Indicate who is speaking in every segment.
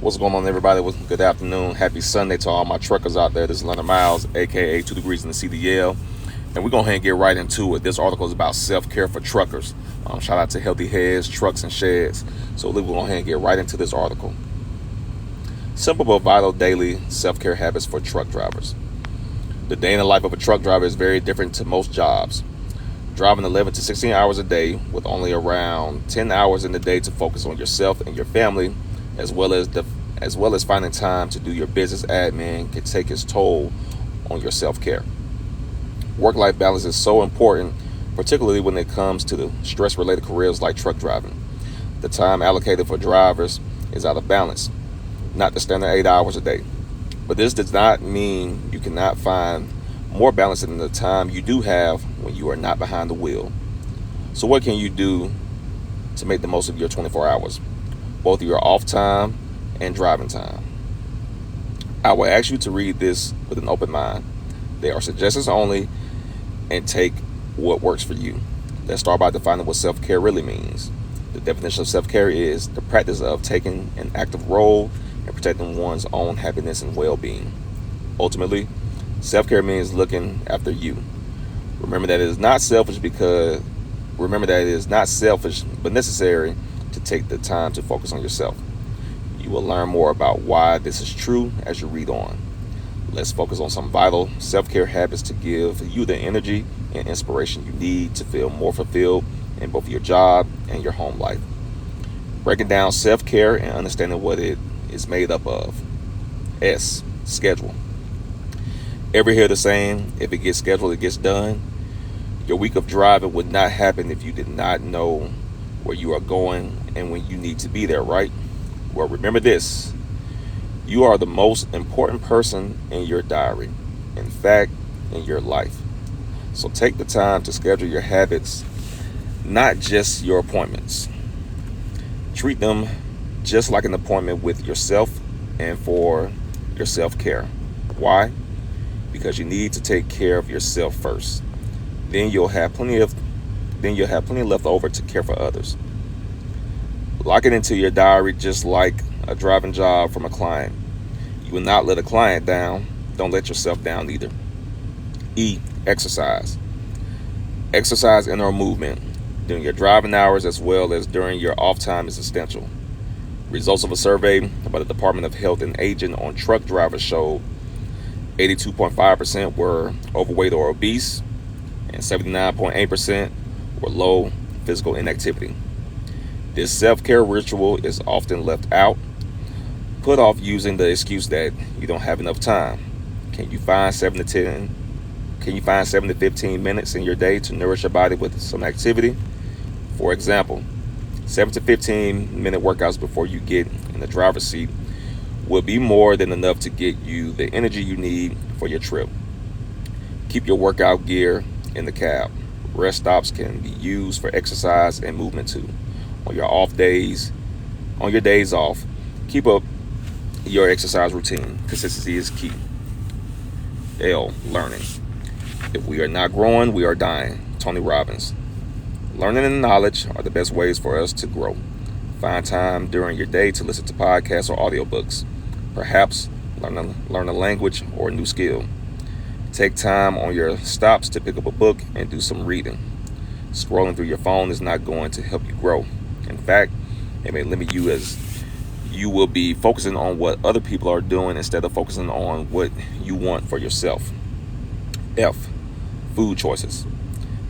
Speaker 1: What's going on, everybody? Good afternoon. Happy Sunday to all my truckers out there. This is Leonard Miles, aka 2 Degrees in the CDL. And we're going to get right into it. This article is about self-care for truckers. Shout out to Healthy Heads, Trucks, and Sheds. So we're going to get right into this article. Simple but vital daily self-care habits for truck drivers. The day in the life of a truck driver is very different to most jobs. Driving 11 to 16 hours a day with only around 10 hours in the day to focus on yourself and your family, as well as finding time to do your business admin, can take its toll on your self-care. Work-life balance is so important, particularly when it comes to the stress-related careers like truck driving. The time allocated for drivers is out of balance, not the standard 8 hours a day. But this does not mean you cannot find more balance in the time you do have when you are not behind the wheel. So what can you do to make the most of your 24 hours, both your off time and driving time? I will ask you to read this with an open mind. They are suggestions only, and take what works for you. Let's start by defining what self-care really means. The definition of self-care is the practice of taking an active role in protecting one's own happiness and well-being. Ultimately, self-care means looking after you. Remember that it is not selfish but necessary to take the time to focus on yourself. You will learn more about why this is true as you read on. Let's focus on some vital self-care habits to give you the energy and inspiration you need to feel more fulfilled in both your job and your home life. Breaking down self-care and understanding what it is made up of. S. Schedule. Ever hear the saying, if it gets scheduled, it gets done? Your week of driving would not happen if you did not know where you are going and when you need to be there, right? Well, remember this. You are the most important person in your diary. In fact, in your life. So take the time to schedule your habits, not just your appointments. Treat them just like an appointment with yourself and for your self-care. Why? Because you need to take care of yourself first. Then you'll have plenty left over to care for others. Lock it into your diary just like a driving job from a client. You will not let a client down. Don't let yourself down either. E. Exercise. Exercise and/or movement during your driving hours as well as during your off time is essential. Results of a survey by the Department of Health and Aging on truck drivers showed 82.5% were overweight or obese, and 79.8% were low physical inactivity. This self-care ritual is often left out, put off using the excuse that you don't have enough time. Can you find 7 to 15 minutes in your day to nourish your body with some activity? For example, 7 to 15 minute workouts before you get in the driver's seat will be more than enough to get you the energy you need for your trip. Keep your workout gear in the cab. Rest stops can be used for exercise and movement too. On your days off, keep up your exercise routine. Consistency is key. L. Learning. If we are not growing, we are dying. Tony Robbins. Learning and knowledge are the best ways for us to grow. Find time during your day to listen to podcasts or audiobooks. Perhaps learn a language or a new skill. Take time on your stops to pick up a book and do some reading. Scrolling through your phone is not going to help you grow. In fact, it may limit you as you will be focusing on what other people are doing instead of focusing on what you want for yourself. F. Food choices.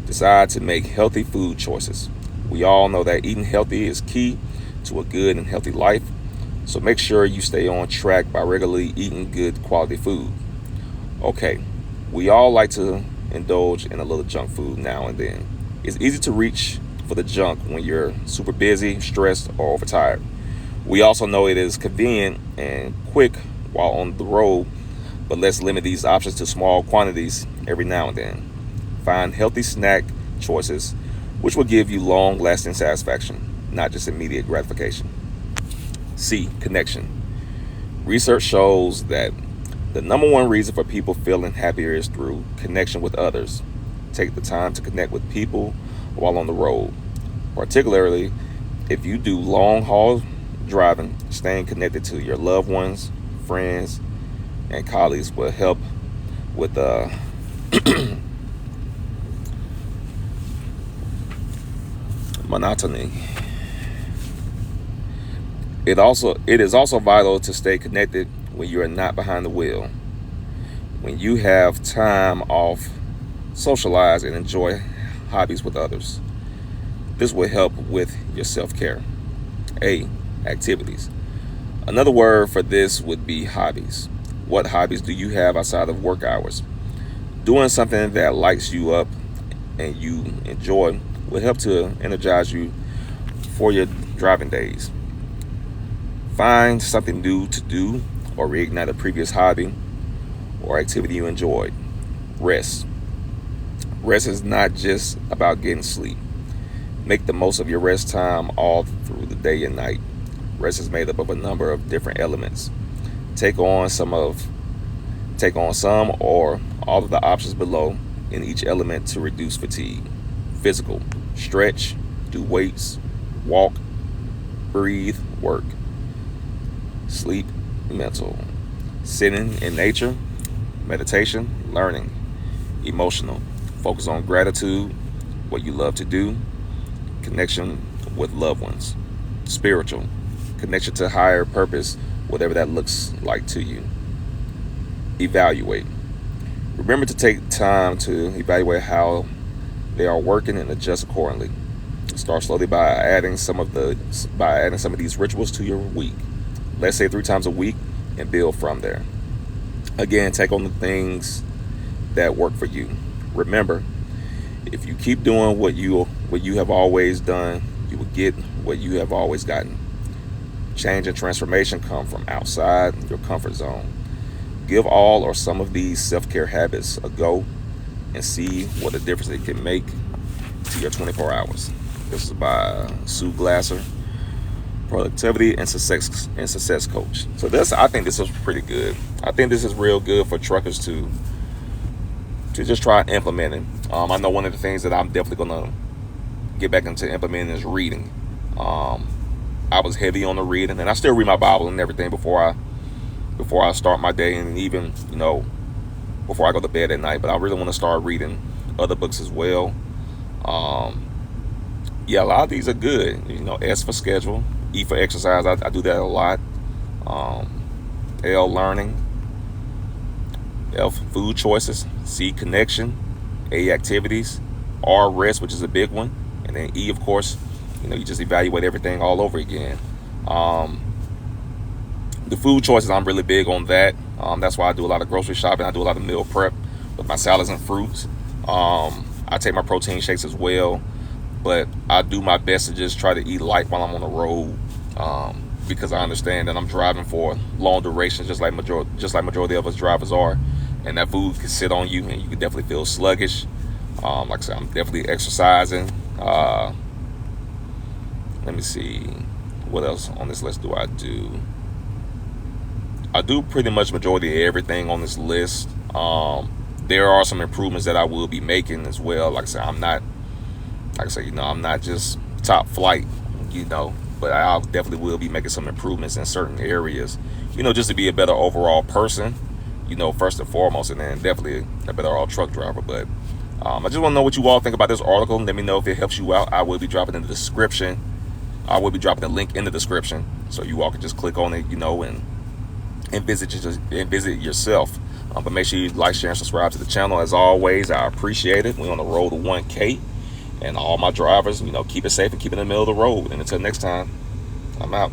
Speaker 1: Decide to make healthy food choices. We all know that eating healthy is key to a good and healthy life, so make sure you stay on track by regularly eating good quality food. Okay, we all like to indulge in a little junk food now and then. It's easy to reach for the junk when you're super busy, stressed, or overtired. We also know it is convenient and quick while on the road, but let's limit these options to small quantities every now and then. Find healthy snack choices which will give you long-lasting satisfaction, not just immediate gratification. C. Connection. Research shows that the number one reason for people feeling happier is through connection with others. Take the time to connect with people while on the road, particularly if you do long haul driving, staying connected to your loved ones, friends, and colleagues will help with monotony. It is also vital to stay connected when you are not behind the wheel. When you have time off, socialize and enjoy hobbies with others. This will help with your self-care. A. Activities. Another word for this would be hobbies. What hobbies do you have outside of work hours? Doing something that lights you up and you enjoy will help to energize you for your driving days. Find something new to do or reignite a previous hobby or activity you enjoyed. Rest. Rest is not just about getting sleep. Make the most of your rest time all through the day and night. Rest is made up of a number of different elements. Take on some or all of the options below in each element to reduce fatigue. Physical. Stretch, do weights, walk, breathe, work. Sleep, mental. Sitting in nature, meditation, learning. Emotional. Focus on gratitude, what you love to do, connection with loved ones. Spiritual. Connection to higher purpose, whatever that looks like to you. Evaluate. Remember to take time to evaluate how they are working and adjust accordingly. Start slowly by adding some of these rituals to your week. Let's say 3 times a week and build from there. Again, take on the things that work for you. Remember, if you keep doing what you have always done, you will get what you have always gotten. Change and transformation come from outside your comfort zone. Give all or some of these self-care habits a go and see what a difference it can make to your 24 hours. This is by Sue Glasser, productivity and success coach. So I think this is pretty good. I think this is real good for truckers to just try implementing. I know one of the things that I'm definitely gonna get back into implementing is reading. I was heavy on the reading, and I still read my Bible and everything before I start my day, and even before I go to bed at night. But I really want to start reading other books as well. Yeah, a lot of these are good. S for schedule, E for exercise. I do that a lot. L, learning. F, food choices. C, connection. A, activities. R, rest, which is a big one. And then E, of course, you just evaluate everything all over again. The food choices, I'm really big on that. That's why I do a lot of grocery shopping. I do a lot of meal prep with my salads and fruits. I take my protein shakes as well, but I do my best to just try to eat light while I'm on the road, because I understand that I'm driving for long durations, just like majority of us drivers are, and that food can sit on you, and you can definitely feel sluggish. Like I said, I'm definitely exercising. Let me see, what else on this list do I do? I do pretty much majority of everything on this list. There are some improvements that I will be making as well. Like I said, I'm not just top flight, but I definitely will be making some improvements in certain areas, just to be a better overall person, first and foremost, and then definitely a better all truck driver. But I just want to know what you all think about this article. Let me know if it helps you out. I will be dropping in the description. I will be dropping the link in the description, so you all can just click on it, and visit yourself. But make sure you like, share, and subscribe to the channel. As always, I appreciate it. We're on the road to 1K, and all my drivers, keep it safe and keep it in the middle of the road. And until next time, I'm out.